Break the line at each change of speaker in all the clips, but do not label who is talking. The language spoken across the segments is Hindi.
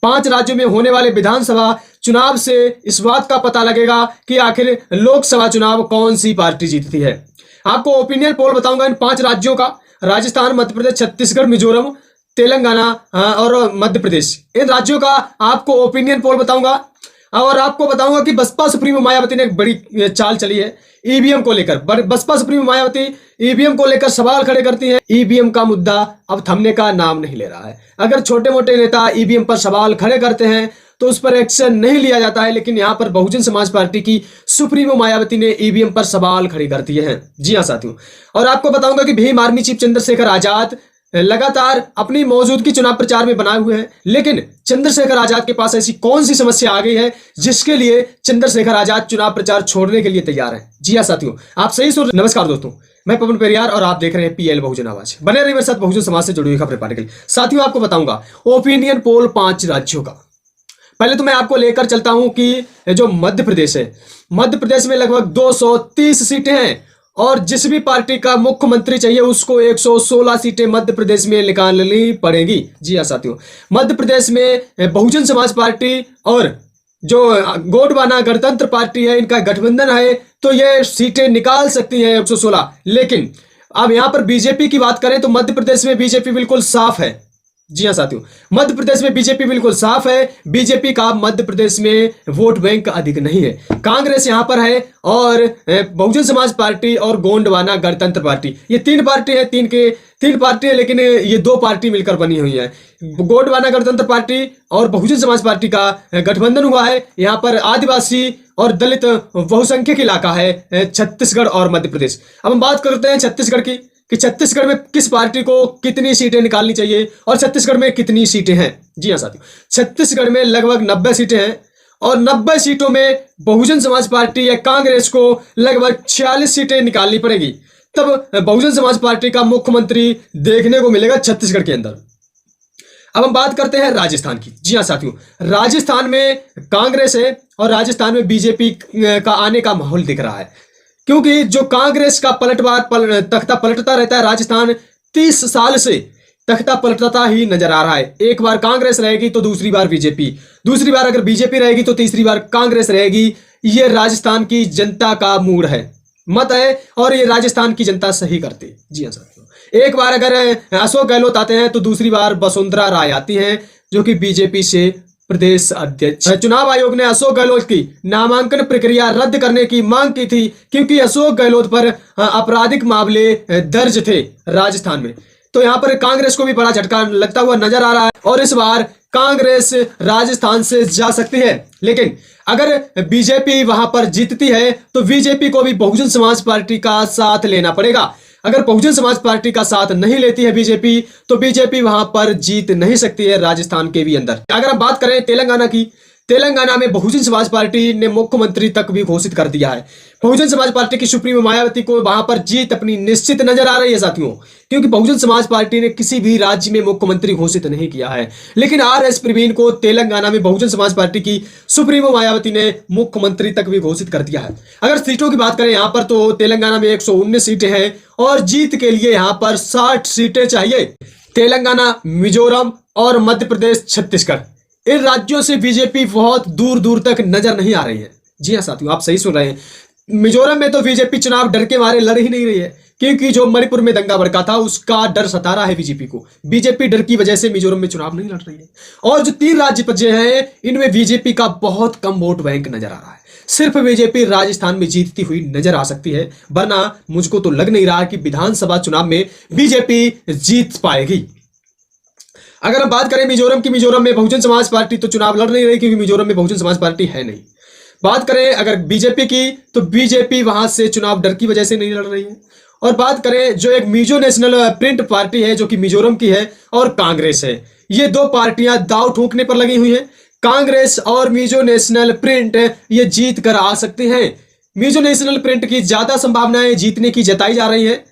5 राज्यों में होने वाले विधानसभा चुनाव से इस बात का पता लगेगा कि आखिर लोकसभा चुनाव कौन सी पार्टी जीतती है। आपको ओपिनियन पोल बताऊंगा इन 5 राज्यों का, राजस्थान, मध्य प्रदेश, छत्तीसगढ़, मिजोरम, तेलंगाना और मध्य प्रदेश। इन राज्यों का आपको ओपिनियन पोल बताऊंगा और आपको बताऊंगा कि बसपा सुप्रीमो मायावती ने एक बड़ी चाल चली है ईवीएम को लेकर। बसपा सुप्रीमो मायावती ईवीएम को लेकर सवाल खड़े करती है। ईवीएम का मुद्दा अब थमने का नाम नहीं ले रहा है। अगर छोटे मोटे नेता ईवीएम पर सवाल खड़े करते हैं तो उस पर एक्शन नहीं लिया जाता है, लेकिन यहाँ पर बहुजन समाज पार्टी की सुप्रीमो मायावती ने ईवीएम पर सवाल खड़े कर दिए हैं। जी हाँ साथियों, और आपको बताऊंगा कि भीम आर्मी चीफ चंद्रशेखर आजाद लगातार अपनी मौजूदगी चुनाव प्रचार में बनाए हुए हैं, लेकिन चंद्रशेखर आजाद के पास ऐसी कौन सी समस्या आ गई है जिसके लिए चंद्रशेखर आजाद चुनाव प्रचार छोड़ने के लिए तैयार हैं। जी हाँ साथियों, आप सही सुन। नमस्कार दोस्तों, मैं पवन पेरियार और आप देख रहे हैं पीएल बहुजन आवाज। बने रहिए मेरे साथ बहुजन समाज से जुड़ी हुई खबरें पाने के लिए। साथियों, आपको बताऊंगा ओपिनियन पोल 5 राज्यों का। पहले तो मैं आपको लेकर चलता हूं कि जो मध्य प्रदेश है, मध्य प्रदेश में लगभग 230 सीटें हैं और जिस भी पार्टी का मुख्यमंत्री चाहिए उसको 116 सीटें मध्य प्रदेश में निकालनी पड़ेगी। जी हाँ साथियों, मध्य प्रदेश में बहुजन समाज पार्टी और जो गोंडवाना गणतंत्र पार्टी है, इनका गठबंधन है, तो ये सीटें निकाल सकती हैं 116। लेकिन अब यहां पर बीजेपी की बात करें तो मध्य प्रदेश में बीजेपी बिल्कुल साफ है। जी हाँ साथियों, मध्य प्रदेश में बीजेपी बिल्कुल साफ है। बीजेपी का मध्य प्रदेश में वोट बैंक अधिक नहीं है। कांग्रेस यहां पर है और बहुजन समाज पार्टी और गोंडवाना गणतंत्र पार्टी, ये 3 पार्टी है। 3 पार्टी है, लेकिन ये 2 पार्टी मिलकर बनी हुई है। गोंडवाना गणतंत्र पार्टी और बहुजन समाज पार्टी का गठबंधन हुआ है। यहाँ पर आदिवासी और दलित बहुसंख्यक इलाका है छत्तीसगढ़ और मध्य प्रदेश। अब हम बात करते हैं छत्तीसगढ़ की कि छत्तीसगढ़ में किस पार्टी को कितनी सीटें निकालनी चाहिए और छत्तीसगढ़ में कितनी सीटें हैं। जी हाँ साथियों, छत्तीसगढ़ में लगभग 90 सीटें हैं और 90 सीटों में बहुजन समाज पार्टी या कांग्रेस को लगभग 46 सीटें निकालनी पड़ेगी, तब बहुजन समाज पार्टी का मुख्यमंत्री देखने को मिलेगा छत्तीसगढ़ के अंदर। अब हम बात करते हैं राजस्थान की। जी हाँ साथियों, राजस्थान में कांग्रेस है और राजस्थान में बीजेपी का आने का माहौल दिख रहा है, क्योंकि जो कांग्रेस का तख्ता पलटता रहता है, राजस्थान 30 साल से तख्ता पलटता ही नजर आ रहा है। एक बार कांग्रेस रहेगी तो दूसरी बार बीजेपी, दूसरी बार अगर बीजेपी रहेगी तो तीसरी बार कांग्रेस रहेगी। ये राजस्थान की जनता का मूड है, मत है, और ये राजस्थान की जनता सही करती है। जी हाँ साथियों, एक बार अगर अशोक गहलोत आते हैं तो दूसरी बार वसुंधरा राय आती हैं, जो कि बीजेपी से प्रदेश अध्यक्ष। चुनाव आयोग ने अशोक गहलोत की नामांकन प्रक्रिया रद्द करने की मांग की थी, क्योंकि अशोक गहलोत पर आपराधिक मामले दर्ज थे राजस्थान में। तो यहाँ पर कांग्रेस को भी बड़ा झटका लगता हुआ नजर आ रहा है और इस बार कांग्रेस राजस्थान से जा सकती है। लेकिन अगर बीजेपी वहां पर जीतती है तो बीजेपी को भी बहुजन समाज पार्टी का साथ लेना पड़ेगा। अगर बहुजन समाज पार्टी का साथ नहीं लेती है बीजेपी तो बीजेपी वहां पर जीत नहीं सकती है राजस्थान के भी अंदर। अगर हम बात करें तेलंगाना की, तेलंगाना में बहुजन समाज पार्टी ने मुख्यमंत्री तक भी घोषित कर दिया है। बहुजन समाज पार्टी की सुप्रीमो मायावती को वहां पर जीत अपनी निश्चित नजर आ रही है साथियों, क्योंकि बहुजन समाज पार्टी ने किसी भी राज्य में मुख्यमंत्री घोषित नहीं किया है, लेकिन आरएस प्रवीण को तेलंगाना में बहुजन समाज पार्टी की सुप्रीमो मायावती ने मुख्यमंत्री तक भी घोषित कर दिया है। अगर सीटों की बात करें यहाँ पर तो तेलंगाना में 119 सीटें हैं और जीत के लिए यहाँ पर 60 सीटें चाहिए। तेलंगाना, मिजोरम और मध्य प्रदेश, छत्तीसगढ़, इन राज्यों से बीजेपी बहुत दूर दूर तक नजर नहीं आ रही है। जी हाँ साथियों, आप सही सुन रहे हैं। मिजोरम में तो बीजेपी चुनाव डर के मारे लड़ ही नहीं रही है, क्योंकि जो मणिपुर में दंगा भड़का था उसका डर सता रहा है बीजेपी को। बीजेपी डर की वजह से मिजोरम में चुनाव नहीं लड़ रही है। और जो 3 राज्य बचे हैं इनमें बीजेपी का बहुत कम वोट बैंक नजर आ रहा है। सिर्फ बीजेपी राजस्थान में जीतती हुई नजर आ सकती है, वरना मुझको तो लग नहीं रहा कि विधानसभा चुनाव में बीजेपी जीत पाएगी। अगर हम बात करें मिजोरम की, मिजोरम में बहुजन समाज पार्टी तो चुनाव लड़ नहीं रही, क्योंकि मिजोरम में बहुजन समाज पार्टी है नहीं। बात करें अगर बीजेपी की तो बीजेपी वहां से चुनाव डर की वजह से नहीं लड़ रही है। और बात करें जो एक मिजो नेशनल प्रिंट पार्टी है जो कि मिजोरम की है और कांग्रेस है, ये 2 पार्टियां दांव ठोकने पर लगी हुई हैं। कांग्रेस और मिजो नेशनल प्रिंट ये जीत कर आ सकते हैं। मिजो नेशनल प्रिंट की ज्यादा संभावनाएं जीतने की जताई जा रही है।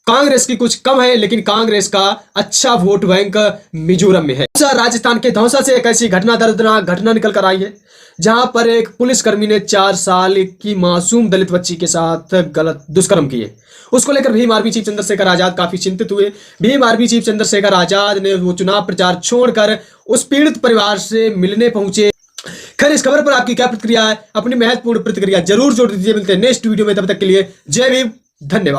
कांग्रेस की कुछ कम है, लेकिन कांग्रेस का अच्छा वोट बैंक मिजोरम में है। राजस्थान के दौसा से एक ऐसी घटना, दर्दनाक घटना निकल कर आई है, जहां पर एक पुलिसकर्मी ने 4 साल की मासूम दलित बच्ची के साथ गलत दुष्कर्म किए। उसको लेकर भीम आर्मी चीफ चंद्रशेखर आजाद काफी चिंतित हुए। भीम आर्मी चीफ चंद्रशेखर आजाद ने वो चुनाव प्रचार छोड़कर उस पीड़ित परिवार से मिलने पहुंचे। खैर, इस खबर पर आपकी क्या प्रतिक्रिया है? अपनी महत्वपूर्ण प्रतिक्रिया जरूर जोड़ दीजिए। मिलते हैं नेक्स्ट वीडियो में, तब तक के लिए जय भीम, धन्यवाद।